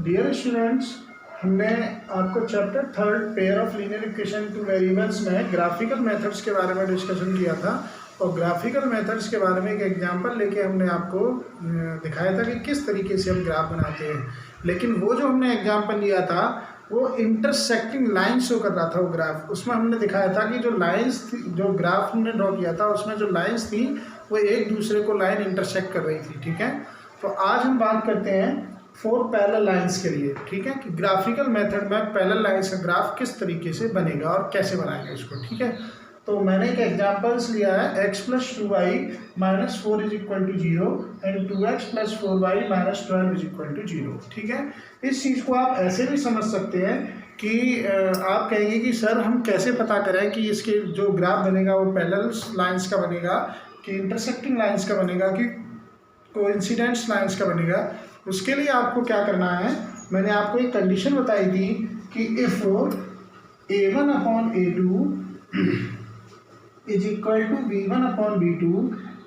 Dear students, हमने आपको chapter 3 pair of linear equation two variables में ग्राफिकल मेथड्स के बारे में डिस्कशन किया था। और ग्राफिकल मेथड्स के बारे में एक एग्जांपल लेके हमने आपको दिखाया था कि किस तरीके से हम ग्राफ बनाते हैं। लेकिन वो जो हमने एग्जांपल लिया था वो इंटरसेक्टिंग लाइन शो कर रहा था। वो ग्राफ, उसमें हमने दिखाया था कि जो लाइंस थी, जो ग्राफ हमने ड्रॉ किया था उसमें जो लाइंस थी वो एक दूसरे को लाइन इंटरसेक्ट कर रही थी। ठीक है, तो आज हम बात करते हैं 4 पैरेलल लाइंस के लिए। ठीक है, कि ग्राफिकल मेथड में पैरेलल लाइंस का ग्राफ किस तरीके से बनेगा और कैसे बनाएंगे उसको। ठीक है, तो मैंने एक एग्जांपल्स लिया है x + 2y - 4 = 0 and 2x + 4y - 12 = 0। ठीक है, इस चीज़ को आप ऐसे भी समझ सकते हैं कि आप कहेंगे कि सर हम कैसे पता करें कि इसके जो ग्राफ बनेगा वो पैरेलल लाइंस का बनेगा कि इंटरसेक्टिंग लाइंस का बनेगा कि कोइंसिडेंस लाइंस का बनेगा। उसके लिए आपको क्या करना है, मैंने आपको एक कंडीशन बताई थी कि if a1/a2 = b1/b2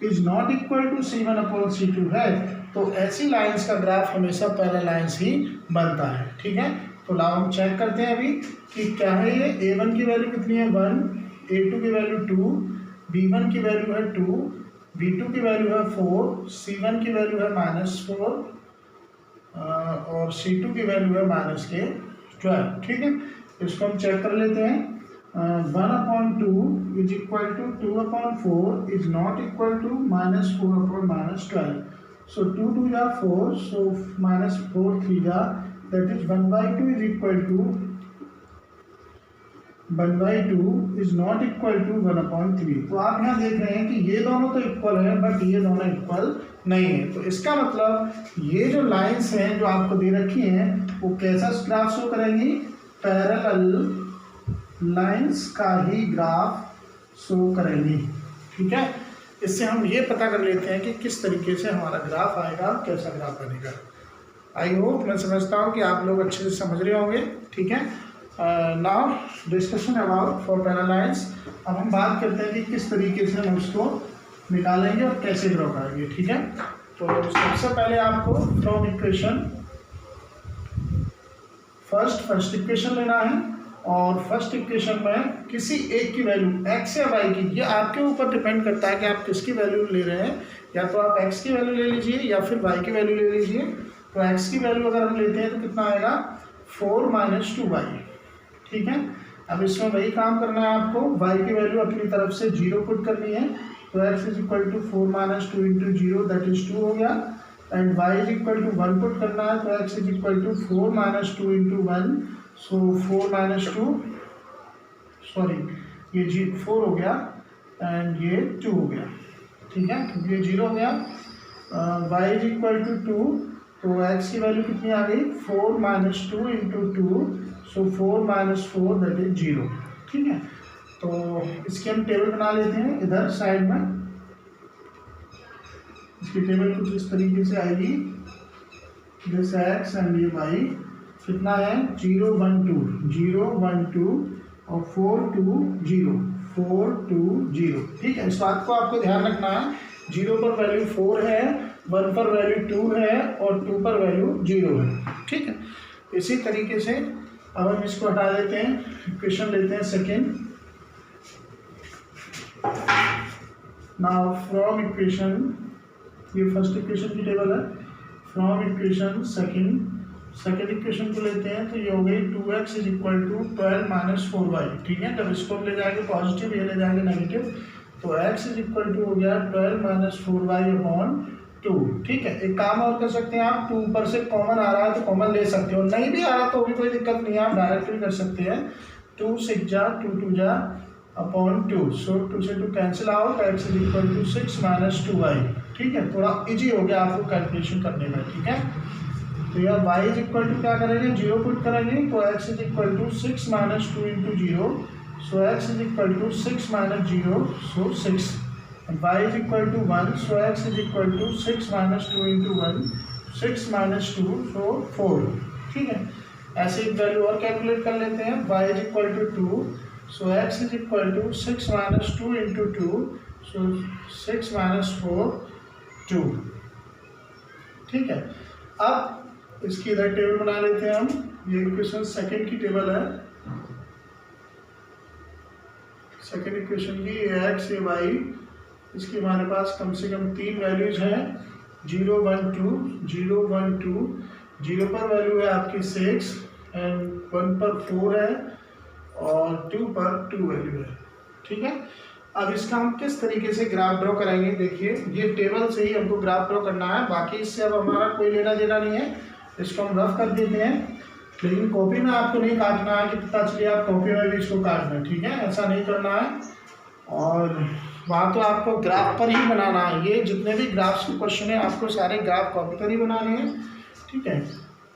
is not equal to c1/c2 है, तो ऐसी लाइंस का ग्राफ हमेशा पैरेलल लाइंस ही बनता है। ठीक है, तो लाओ हम चेक करते हैं अभी कि क्या है ये। a1 की वैल्यू कितनी है 1, a2 की वैल्यू 2, b1 की वैल्यू है 2, b2 की वैल्यू है 4, c1 की वैल्यू है -4 और c2 की वैल्यू है -12। ठीक है, इसको हम चेक कर लेते हैं। 1/2 = 2/4 is not equal to -4/12। So 2 2 जा 4, सो -4 3 जा, that is 1/2 is equal to 1/2 is not equal to 1/3। तो आप यहाँ देख रहे हैं कि ये दोनों तो इक्वल है बट ये दोनों इक्वल नहीं है। तो इसका मतलब ये जो लाइंस हैं जो आपको दे रखी हैं वो कैसा ग्राफ शो करेंगी, पैरेलल लाइंस का ही ग्राफ शो करेंगी। ठीक है, इससे हम ये पता कर लेते हैं कि किस तरीके से हमारा ग्राफ आएगा, कैसा ग्राफ बनेगा। आई होप, मैं समझता हूँ कि आप लोग अच्छे से समझ रहे होंगे। ठीक है, now discussion about for parallel lines. अब हम बात करते हैं कि किस तरीके से हम उसको निकालेंगे और कैसे ड्रॉ करेंगे। ठीक है, तो सबसे पहले आपको फ्रॉम इक्वेशन फर्स्ट इक्वेशन लेना है और फर्स्ट इक्वेशन में किसी एक की वैल्यू x या y की, ये आपके ऊपर डिपेंड करता है कि आप किसकी वैल्यू ले रहे हैं। या तो आप x की वैल्यू ले लीजिए या फिर y की वैल्यू ले लीजिए। तो x की वैल्यू अगर हम लेते हैं तो कितना आएगा 4 - 2y। ठीक है, अब इसमें वही काम करना है आपको, y की वैल्यू अपनी तरफ से 0 पुट करनी है। तो x = 4 - 2 × 0 दैट इज 2 हो गया एंड y = 1 पुट करना है। तो x = 4 - 2 × 1, सो 4 - 2, सॉरी ये 4 हो गया एंड ये 2 हो गया। ठीक है, क्योंकि ये 0 हो गया। y = 2, तो x की वैल्यू कितनी आ गई 4 - 2 × 2, सो 4 - 4 दैट इज 0। ठीक है, तो इसकी हम टेबल बना लेते हैं इधर साइड में। इसकी टेबल कुछ इस तरीके से आएगी, दिस x एंड ये y कितना है 0 1 2 0 1 2 और 4 2 0 4 2 0। ठीक है, इस बात को आपको ध्यान रखना है, 0 पर वैल्यू 4 है, 1 पर वैल्यू 2 है और 2 पर वैल्यू 0 है। ठीक है, इसी तरीके से अब हम इसको हटा देते हैं, इक्वेशन लेते हैं सेकेंड। नाउ फ्रॉम इक्वेशन, ये फर्स्ट इक्वेशन की टेबल है, फ्रॉम इक्वेशन सेकेंड इक्वेशन को लेते हैं। तो ये हो गई 2x = 12 - 4y। ठीक है, जब इसको ले जाएंगे पॉजिटिव, ये ले जाएंगे नेगेटिव, तो x = हो गया 12 - 4y/2। ठीक है, एक काम और कर सकते हैं आप, 2 ऊपर से कॉमन आ रहा है तो कॉमन ले सकते हो, नहीं भी आ रहा तो भी कोई दिक्कत नहीं है, आप डायरेक्ट भी कर सकते हैं। 2 6 जा 2 2 जा अपॉन 2, सो 2 से 2 कैंसिल आउट, x = 6 - 2y। ठीक है, थोड़ा इजी हो गया आपको कैलकुलेशन करने में। ठीक है, तो यह y = क्या करेंगे 0 पुट करेंगे, तो x = 6 - 2 × 0, so x = 6 - 0, so 6 and y = 1, so x = 6 - 2 × 1, 6 - 2, so 4। ठीक है, ऐसे एक वैल्यू और कैलकुलेट कर लेते हैं, y = 2, so x = 6 - 2 × 2, so 6 - 4 2। ठीक है, अब इसकी इधर टेबल बना लेते हैं हम। ये इक्वेशन सेकंड की टेबल है, सेकंड इक्वेशन की एक्स ए वाई। इसके हमारे पास कम से कम 3 वैल्यूज हैं, 0 1 2, 0 1 2। 0 पर वैल्यू है आपकी 6 एंड 1 पर 4 है और 2 पर 2 वैल्यू है। ठीक है, अब इसका हम किस तरीके से ग्राफ ड्रॉ करेंगे, देखिए ये टेबल से ही हमको ग्राफ ड्रॉ करना है, बाकी इससे अब हमारा कोई लेना देना नहीं है। इसको हम रफ कर देते हैं, लेकिन कॉपी में आपको नहीं काटना है कि पता चलिए आप कॉपी में भी इसको काटना है। ठीक है, ऐसा नहीं करना है, और वहाँ तो आपको ग्राफ पर ही बनाना है। ये जितने भी ग्राफ्स के क्वेश्चन है आपको सारे ग्राफ कॉपी पर ही बनाने हैं। ठीक है,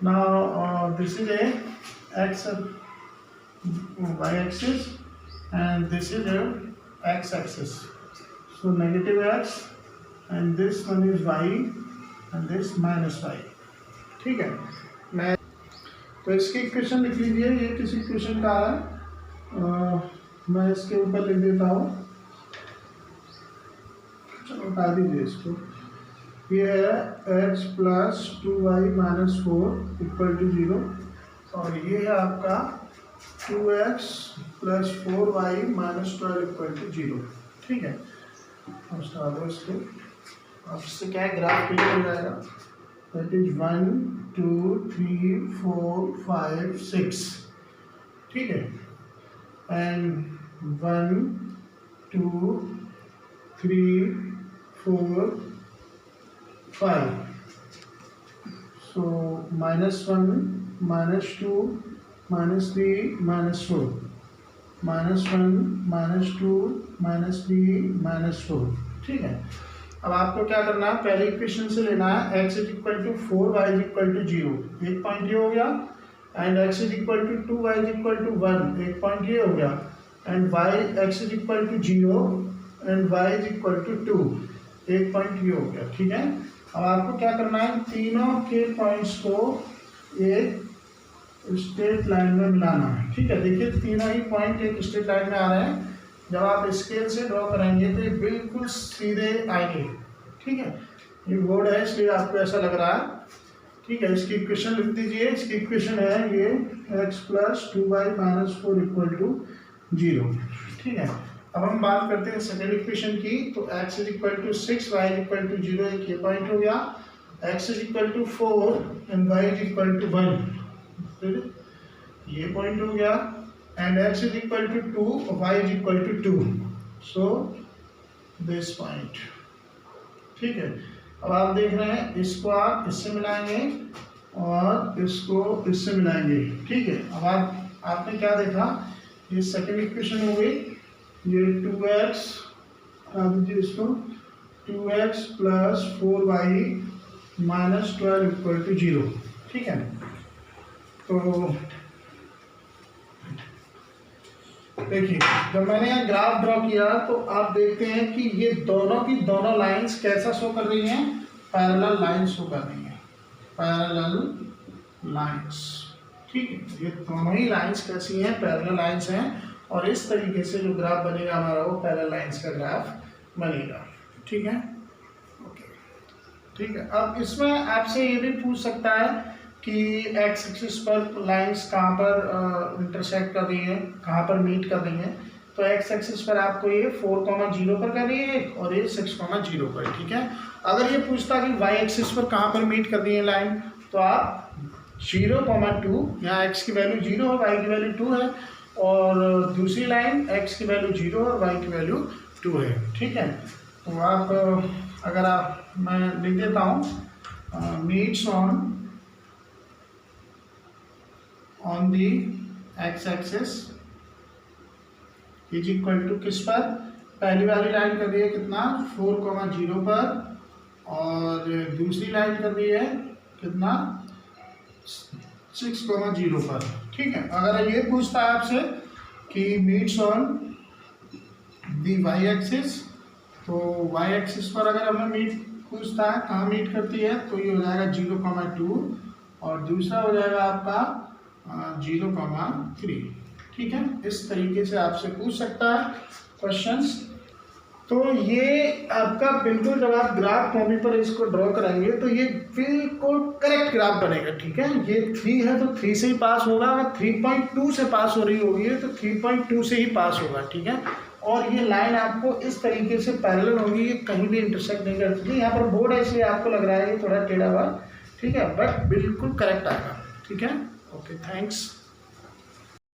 now this is a X Y axis and this is a x axis, so negative x and this one is y and this minus y। ठीक है, मैं तो इसकी इक्वेशन लिख लीजिए, ये किस इक्वेशन का है, मैं इसके ऊपर लिख देता हूँ, चलो हटा दीजिए इसको। ये है x plus 2y minus 4 equal to 0, और ये है आपका 2x plus 4y minus 12 equal to 0। ठीक है, अब स्टार्ट दो इसको, अब इससे क्या है ग्राफ क्लियर हो जाएगा। That is 1 2 3 4 5 6। ठीक है, एंड 1 2 3 4 5, सो -1 -2 -3 -4, -1 -2 -3 -4। ठीक है, अब आपको क्या करना है, पहले इक्वेशन से लेना है x is equal to 4 y is equal to 0, एक पॉइंट ये हो गया, and x is equal to 2 y is equal to 1, एक पॉइंट ये हो गया, and y x is equal to 0 and y is equal to 2, एक पॉइंट ये हो गया। ठीक है, अब आपको क्या करना है, तीनों के पॉइंट्स को एक स्ट्रेट लाइन में मिलाना है। ठीक है, देखिए तीनों ही पॉइंट एक स्ट्रेट लाइन में आ रहे हैं, जब आप स्केल से ड्रॉ करेंगे तो ये बिल्कुल सीधे आएंगे। ठीक है, ये बोर्ड है इसलिए आपको ऐसा लग रहा है। ठीक है, इसकी इक्वेशन लिख दीजिए, इसकी इक्वेशन है ये x plus 2y minus 4 equal to 0। ठीक है, अब हम बात करते हैं सेकेंड इक्वेशन की, तो x is equal to 6 y is equal to 0, एक ये पॉइंट हो गया, x is equal to 4 and y is equal to 1, ये पॉइंट हो गया, and x is equal to 2 y is equal to 2, so this point. ठीक है, अब आप देख रहे हैं इसको आप इससे मिलाएंगे और इसको इससे मिलाएंगे। ठीक है, अब आपने क्या देखा, ये सेकंड इक्वेशन हो गई, ये 2x हटा दीजिए इसको, 2x plus 4y minus 12 equal to 0। ठीक है, तो देखिए जब मैंने यहाँ ग्राफ ड्रॉ किया तो आप देखते हैं कि ये दोनों की दोनों लाइंस कैसा शो कर रही हैं, पैरेलल लाइंस शो कर रही हैं, पैरेलल लाइंस। ठीक है, ये दोनों ही लाइंस कैसी हैं, पैरेलल लाइंस हैं, और इस तरीके से जो ग्राफ बनेगा हमारा वो पैरेलल लाइंस का ग्राफ बनेगा। ठीक है, ओके। ठीक है, अब इसमें आपसे ये भी पूछ सकता है कि एक्स एक्सिस पर लाइंस कहाँ पर इंटरसेक्ट कर रही हैं, कहाँ पर मीट कर रही हैं, तो एक्स एक्सिस पर आपको ये 4,0 पर कर रही है और ये 6,0 पर। ठीक है, अगर ये पूछता कि वाई एक्सिस पर कहाँ पर मीट कर रही है लाइन, तो आप 0,2, यहाँ एक्स की वैल्यू 0 है, वाई की वैल्यू 2 है, और दूसरी लाइन एक्स की वैल्यू 0 और वाई की वैल्यू 2 है। ठीक है, तो आप अगर आप मैं लिख देता हूँ meets on the X axis is equal to किस पर, पहली वाली लाइन कर रही है कितना 4,0 पर, और दूसरी लाइन कर रही है कितना 6,0 पर। ठीक है, अगर ये पूछता है आपसे कि meets on the Y axis, तो वाई एक्सिस पर अगर हमें मीट पूछता है कहाँ मीट करती है, तो ये हो जाएगा 0,2, और दूसरा हो जाएगा आपका 0,3। ठीक है, इस तरीके से आपसे पूछ सकता है क्वेश्चंस। तो ये आपका बिल्कुल जब आप ग्राफ कॉपी पर इसको ड्रॉ कराएंगे तो ये बिल्कुल करेक्ट ग्राफ बनेगा, ठीक है। ये 3 है तो 3 से ही पास होगा, अगर 3.2 से पास हो रही होगी तो 3.2 से ही पास होगा, ठीक है। और ये लाइन आपको इस तरीके से पैरेलल होगी, ये कहीं भी इंटरसेक्ट नहीं करती। यहाँ पर बोर्ड है इसलिए आपको लग रहा है ये थोड़ा टेढ़ा हुआ, ठीक है, बट बिल्कुल करेक्ट आएगा, ठीक है। Okay, thanks.